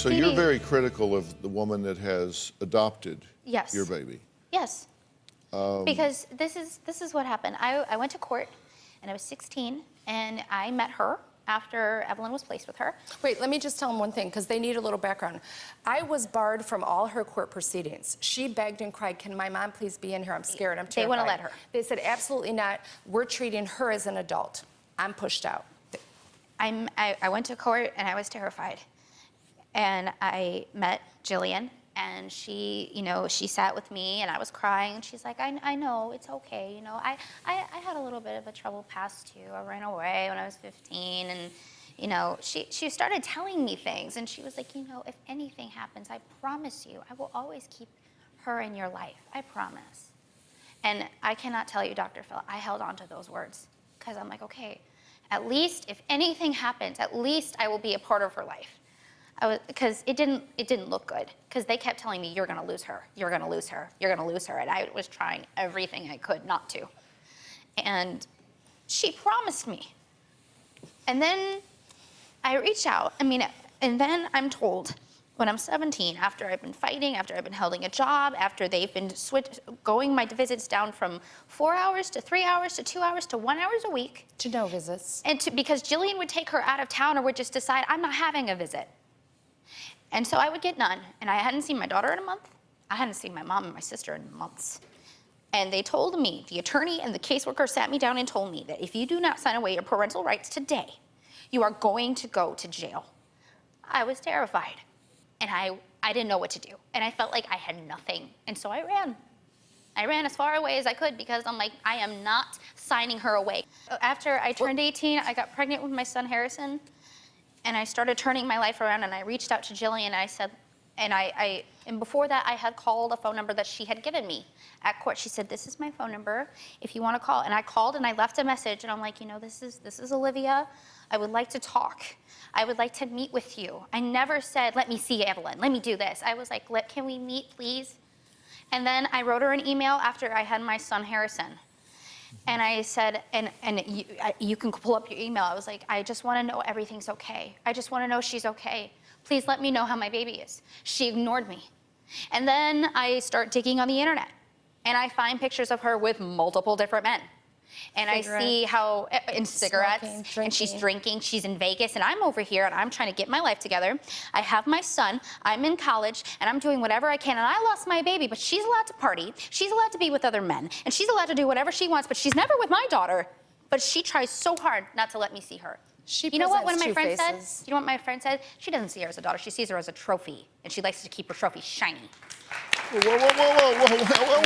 So you're very critical of the woman that has adopted your baby. Yes. Because this is what happened. I went to court, and I was 16, and I met her after Evelyn was placed with her. Wait, let me just tell them one thing, because they need a little background. I was barred from all her court proceedings. She begged and cried, can my mom please be in here? I'm scared, I'm terrified. They wouldn't let her. They said, absolutely not. We're treating her as an adult. I'm pushed out. I went to court, and I was terrified. And I met Jillian, and she, you know, she sat with me, and I was crying, and she's like, I know, it's okay, you know. I had a little bit of a troubled past, too. I ran away when I was 15, and, you know, she started telling me things, and she was like, you know, if anything happens, I promise you, I will always keep her in your life, I promise. And I cannot tell you, Dr. Phil, I held on to those words, because I'm like, okay, at least if anything happens, at least I will be a part of her life. Because it didn't look good. Because they kept telling me, you're gonna lose her, you're gonna lose her, you're gonna lose her. And I was trying everything I could not to. And she promised me. And then I reached out, and then I'm told, when I'm 17, after I've been fighting, after I've been holding a job, after they've been going my visits down from 4 hours to 3 hours to 2 hours to 1 hour a week. To no visits. And because Jillian would take her out of town or would just decide, I'm not having a visit. And so I would get none, and I hadn't seen my daughter in a month. I hadn't seen my mom and my sister in months. And they told me, the attorney and the caseworker sat me down and told me that if you do not sign away your parental rights today, you are going to go to jail. I was terrified, and I didn't know what to do. And I felt like I had nothing, and so I ran. I ran as far away as I could because I'm like, I am not signing her away. After I turned 18, I got pregnant with my son, Harrison. And I started turning my life around, and I reached out to Jillian, and I said, and before that, I had called a phone number that she had given me at court. She said, this is my phone number, if you want to call. And I called, and I left a message, and I'm like, you know, this is Olivia. I would like to talk. I would like to meet with you. I never said, let me see Evelyn, let me do this. I was like, can we meet, please? And then I wrote her an email after I had my son, Harrison. And I said, and you can pull up your email. I was like, I just want to know everything's okay. I just want to know she's okay. Please let me know how my baby is. She ignored me. And then I start digging on the internet, and I find pictures of her with multiple different men. And cigarettes. I see how, in cigarettes, smoking, and she's drinking, she's in Vegas, and I'm over here, and I'm trying to get my life together. I have my son, I'm in college, and I'm doing whatever I can, and I lost my baby, but she's allowed to party, she's allowed to be with other men, and she's allowed to do whatever she wants, but she's never with my daughter. But she tries so hard not to let me see her. You know what one of my friends said? You know what my friend said? She doesn't see her as a daughter, she sees her as a trophy, and she likes to keep her trophy shiny. Whoa,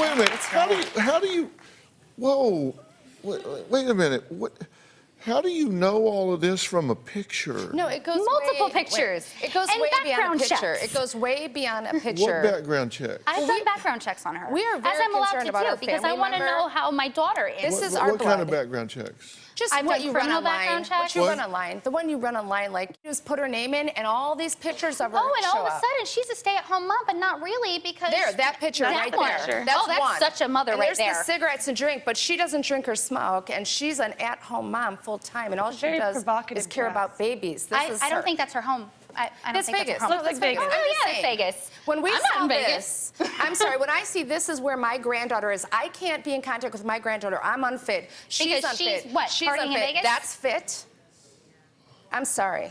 wait a minute. How do you, whoa. Wait a minute. How do you know all of this from a picture? No, it goes multiple pictures. It goes way beyond a picture. It goes way beyond a picture. What background checks? I've done background checks on her. We are very concerned about our family because I want to know how my daughter is. This is our blood. What kind of background checks? Just what you run online. What you run online. The one you run online, like, you just put her name in, and all these pictures of her show up. Oh, and all of a sudden, she's a stay-at-home mom, but not really, because... There, that picture right there. That's such a mother right there. There's the cigarettes and drink, but she doesn't drink or smoke, and she's an at-home mom full-time, and all she does is care about babies. I don't think that's her home. I don't think Vegas. That's her home. Looks like Vegas. Oh, yeah, it's Vegas. When we I'm saw not in this, I'm sorry, when I see this is where my granddaughter is, I can't be in contact with my granddaughter. I'm unfit. She's unfit. She's what, she's partying unfit. in Vegas? That's fit. I'm sorry.